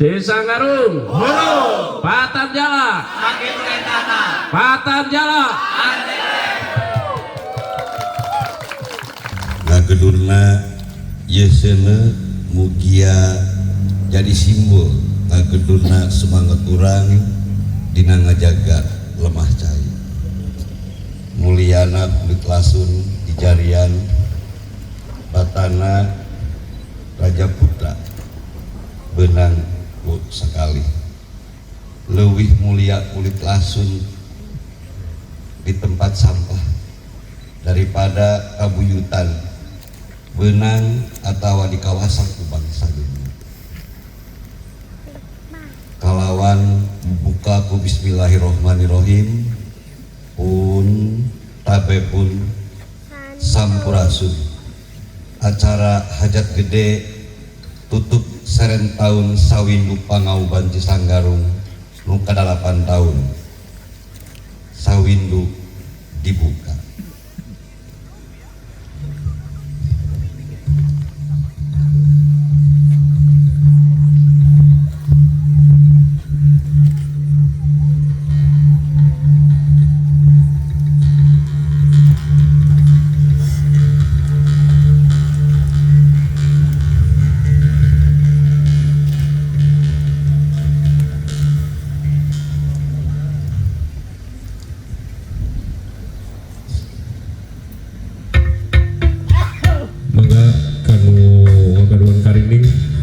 Desa Garung, Patan Jala, Patan Jala. Ngagedurna yeseuna mugia jadi simbol ngagedurna semangat urang dina ngajaga lemah cai. Mulyana kulit lasun di jarian batana Raja Putra benang sekali leuwih mulia kulit lasun di tempat sampah daripada kabuyutan benang atau di kawasan bangsa dunia. Kalawan buka ku bismillahirrohmanirrohim pun tabe pun sampurasun acara hajat gede tutup seren tahun Sawindu Pangauban Cisanggarung nu ka-8 tahun Sawindu dibuka.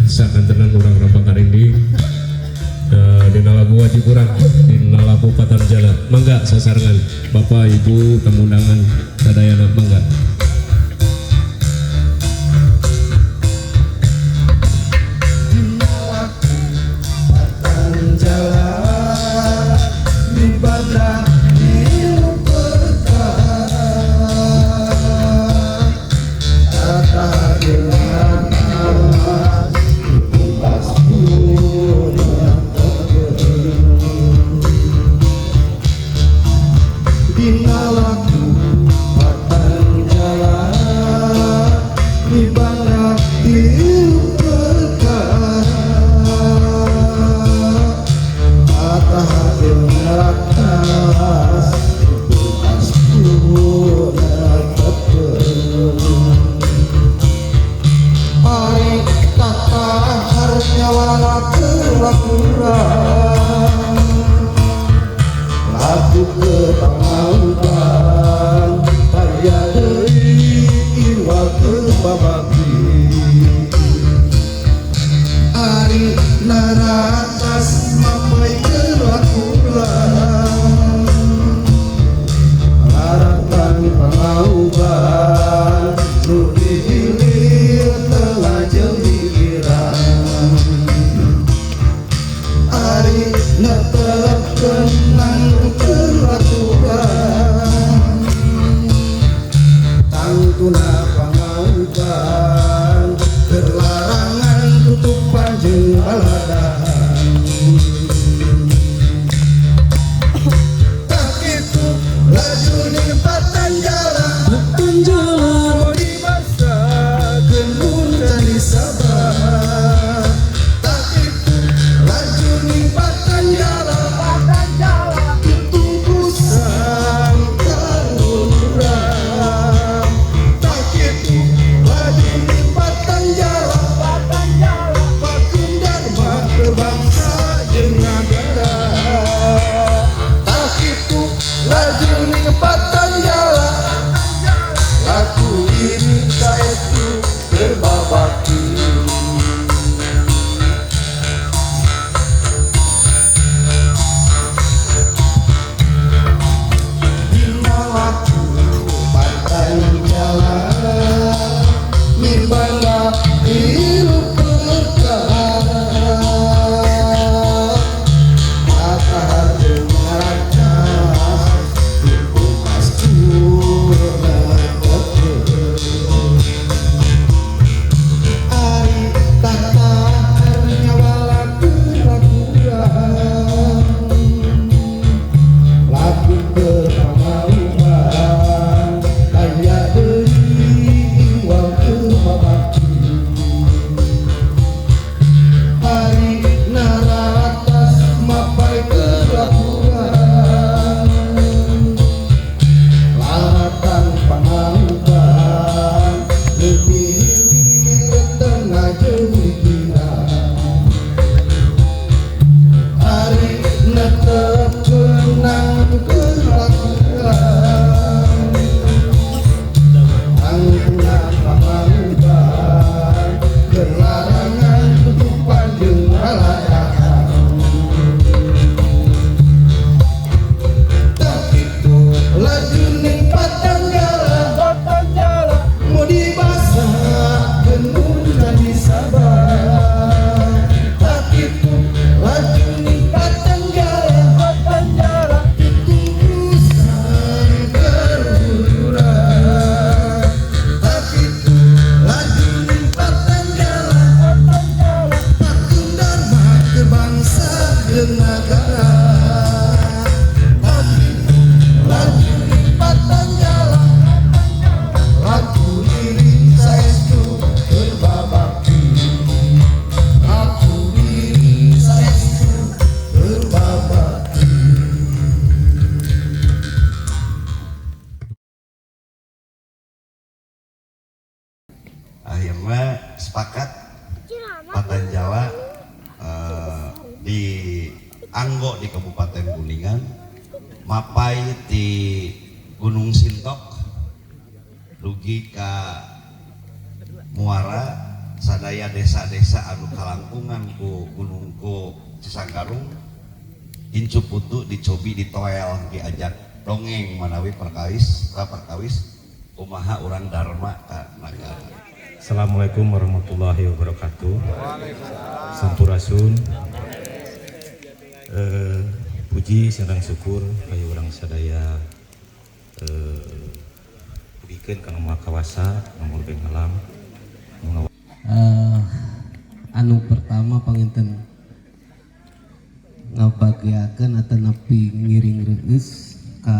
Sakan tenang orang Rabang Karinding di Nalabu Wajib Kurang di Nalabu Patan Jala. Mangga sasarangan Bapak Ibu tamu undangan sadayana mangga. Terbang Anggo di Kabupaten Kuningan, mapai di Gunung Sintok, dugi ka Muara, sadaya desa-desa anu kalangkungan ku gunung ku Cisanggarung, incu putu dicobi ditoel diajak dongeng manawi perkawis kumaha urang dharma ka nagara. Assalamualaikum warahmatullahi wabarakatuh. Sampurasun. Puji sareng syukur kayu urang sadaya bikin kana Maha Kawasa nomor bengalam. Anu pertama panginten ngabagiakeun atau nepi ngiring reus ka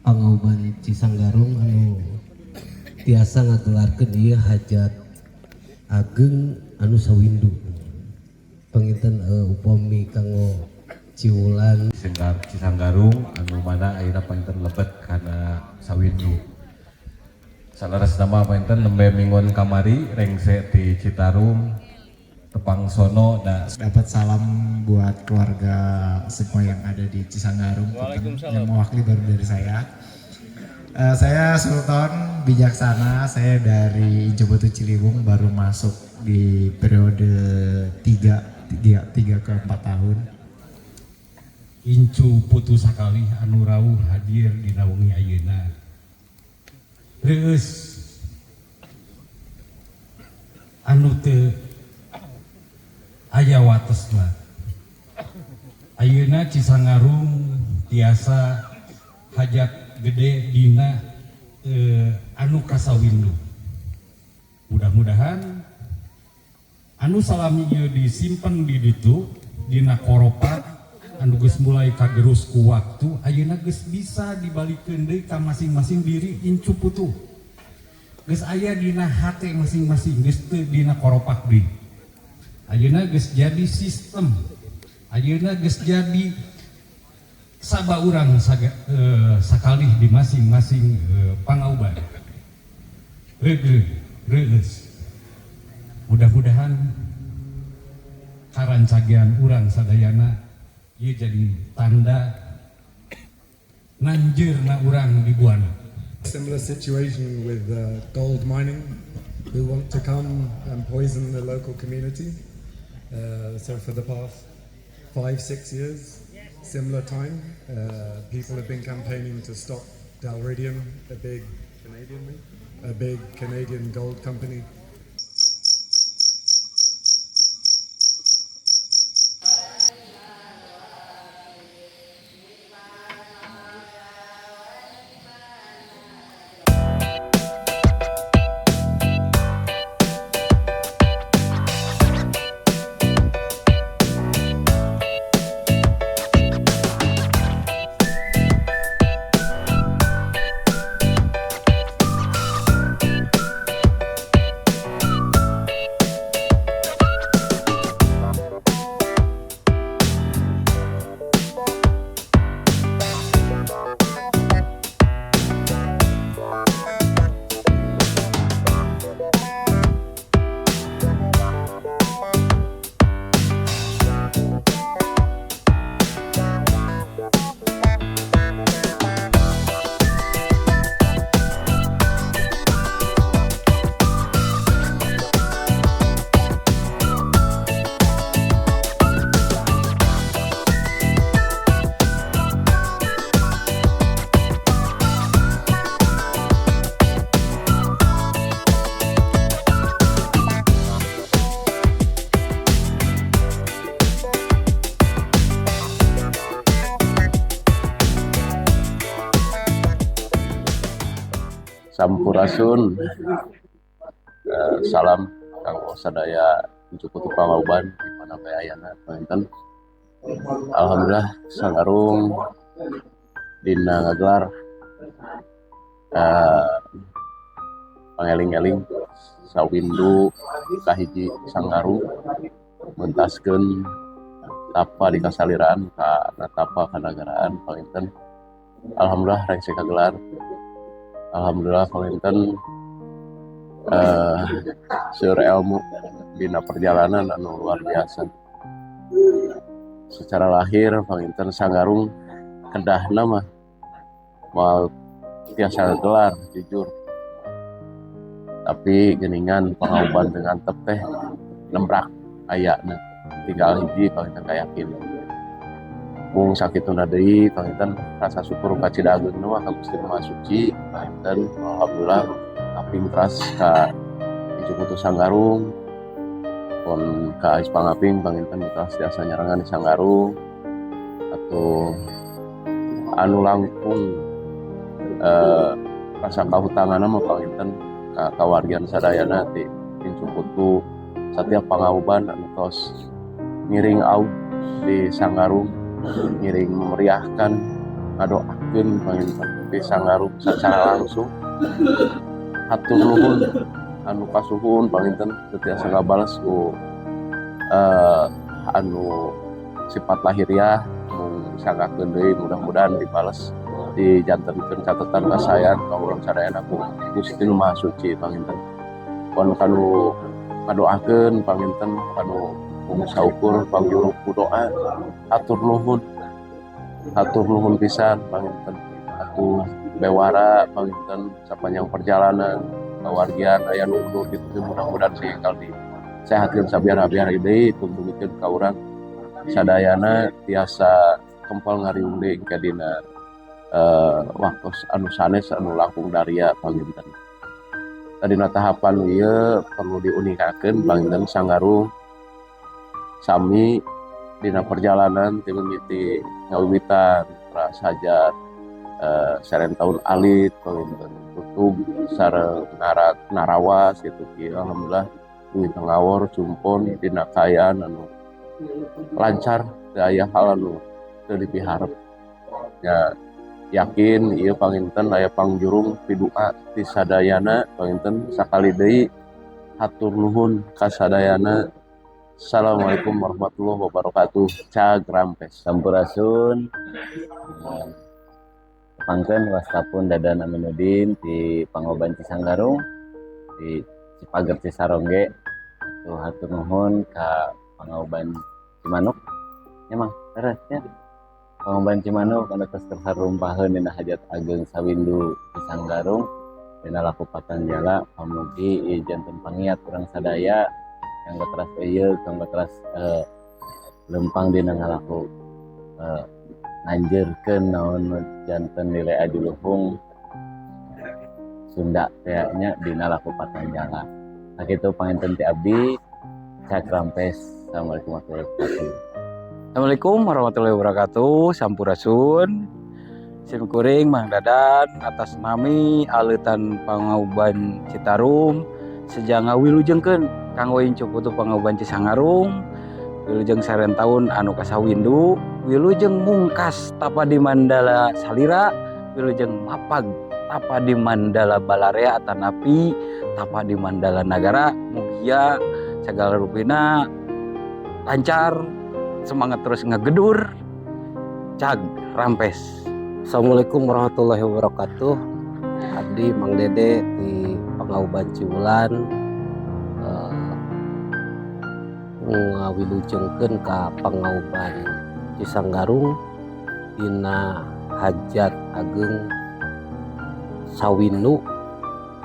Pangauban Cisanggarung anu tiasa ngagelarkeun ieu hajat ageng anu sawindu. Panginten upami kanggo ciulan Cisanggarung anu mana ayeuna panginten lebet kana sawindu. Salaras nama panginten nembe mingun kamari rengse di Citarum tepang sono dapat salam buat keluarga semua yang ada di Cisanggarung yang mewakili baru dari saya. Saya Sultan Bijaksana, saya dari Incobotu Ciliwung, baru masuk di periode 3 ke 4 tahun. Incu putu sakali anu rawuh hadir di naungi ayeuna. Reus anu teu aya watesna. Ayeuna Cisanggarung tiasa hajat gede dina anu kasawindu. Mudah-mudahan anu salami ieu disimpen di ditu dina koropat anu geus mulai kagerus ku waktu, ayeuna geus bisa dibalikeun deui ka masing-masing diri incu putu. Geus aya dina hate masing-masing, geus teu dina koropak deui. Ayeuna geus jadi sistem, ayeuna geus jadi sabab urang sakalih di masing-masing pangauban. Reus. Mudah-mudahan karancagean urang sadayana ieu jadi tanda nanjeurna urang di buana. Similar situation with gold mining, who want to come and poison the local community. So for the past 5-6 years, similar time, people have been campaigning to stop Dalradium, a big Canadian gold company. Sampurasun. Salam kanggo sadaya Incu Putu Pangauban di mana bae ayana panginten. Alhamdulillah Sanggarung dina ngagelar pangeling-eling sawindu kahiji Sanggarung mentaskeun tapa di kasaliraan ka tapa kanagaraan panginten. Alhamdulillah rek kagelar. Alhamdulillah panginten seueur ilmu dina perjalanan anu luar biasa. secara lahir panginten Sanggarung kedah nama mal biasa gelar jujur, tapi geningan pangauban dengan tepeh nembrak ayakna tinggal hiji panginten kayakin mung sakituna deui panginten rasa syukur ka Cidageung mah ka Gusti Maha Suci panginten alhamdulillah aping teras ka Ijukutu Sanggarung pun ka Ais Pangaping panginten teras tiasa nyarangan di Sanggarung atau anu langkung rasa kahutangan mah panginten ka kawargian sadayana ti Ijukutu setiap pangauban anu tos ngiring au di Sanggarung ngiring memeriahkan ngadoakeun panginten di Sanggarung secara langsung hatur nuhun anu kasuhun panginten tiasa ngabales ku anu sifat lahiriah mung sanggakeun deui mudah-mudahan dibales dijantenkeun catatan kasayan ka urang sadayana ku Gusti Maha Suci panginten pon kanu ngadoakeun panginten kanu mung saukur pangjuruk doa atur nuhun pisan panginten atuh bewara panginten sapanjang perjalanan kawargian aya nu undur kitu mudah-mudahan sih kalau disehatkeun sabiar-biar deui tuntunikeun ka urang sadayana tiasa kempal ngariung deui ka dina waktu anu sanes anu langkung daria panginten. Tadina tahapan ieu perlu diunikakeun panginten Sanggarung sami dina perjalanan ti mimiti ngawiwitan prasajar sareng taun alit panginten tutug sareng narawas gitu kieu alhamdulillah duit ngawur cumpon dina kaayaan anu lancar teu aya hal anu teu dipiharep ya yakin ieu panginten aya pangjurung pidua ti sadayana panginten sakali deui hatur nuhun ka sadayana. Assalamualaikum warahmatullahi wabarakatuh. Cag Rampes Sampurasun. Pangkeun wastapun Dadan Aminuddin di Pangoban Cisanggarung di Cipager Cisarongge. Atuh hatur nuhun ka Pangoban Cimanuk. Ya Mang, terus ya. Pangoban Cimanuk anu tos terharumpaheun dina hajat ageng sawindu Cisanggarung dina laku patanjala pamugi janten pangiat urang sadaya yang keteras ieu kang keteras lempang dina ngalaku nganjeurkeun naon janten nilai ajuluhung Sunda teh nya dina laku patanjala. Sakitu panginten ti abdi Cak Rampes. Assalamualaikum warahmatullahi wabarakatuh. Assalamualaikum warahmatullahi wabarakatuh. Sampurasun. Simkuring Mang Dadan atas nami aleutan Pangauban Citarum sejanga wilujengkeun kanggo Ijukutu Pangauban Cisanggarung wilujeng sareng taun anu kasawindu wilujeng mungkas tapa di Mandala Salira wilujeng mapag tapa di Mandala Balarea atanapi tapa di Mandala Nagara mugia segala rupina lancar semangat terus ngegedur. Cag Rampes. Assalamualaikum warahmatullahi wabarakatuh. Abdi Mang Dede di Pangauban Ciulan ngawilujengkeun ka Pangauban Cisanggarung dina hajat ageng sawindu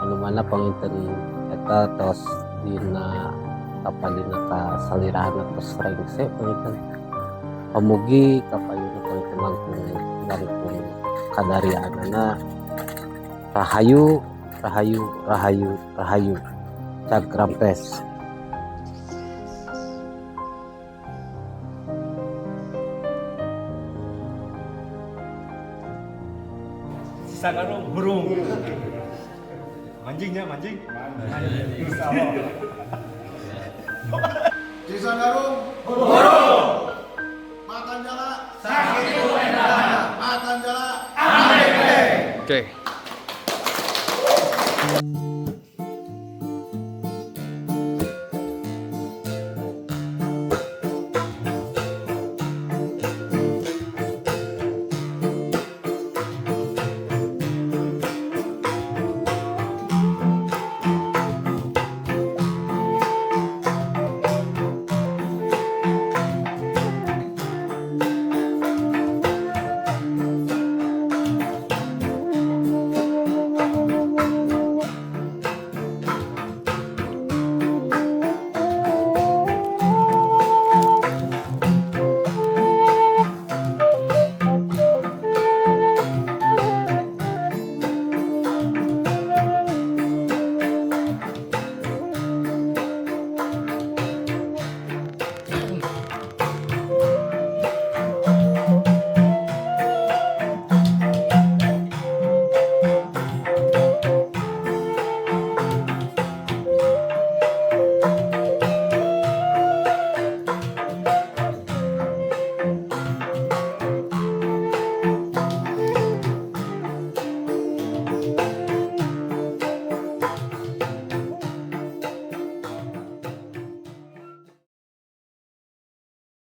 anu mana panginten eta tos dina kapalina ka salirahan tos rengse panginten pamugi kapalina panginten langkung kadarianana rahayu rahayu rahayu rahayu. Cag Rampes. Sanggarung burung mancingnya mancing Cisanggarung burung Matanjala sakit Matanjala Oke.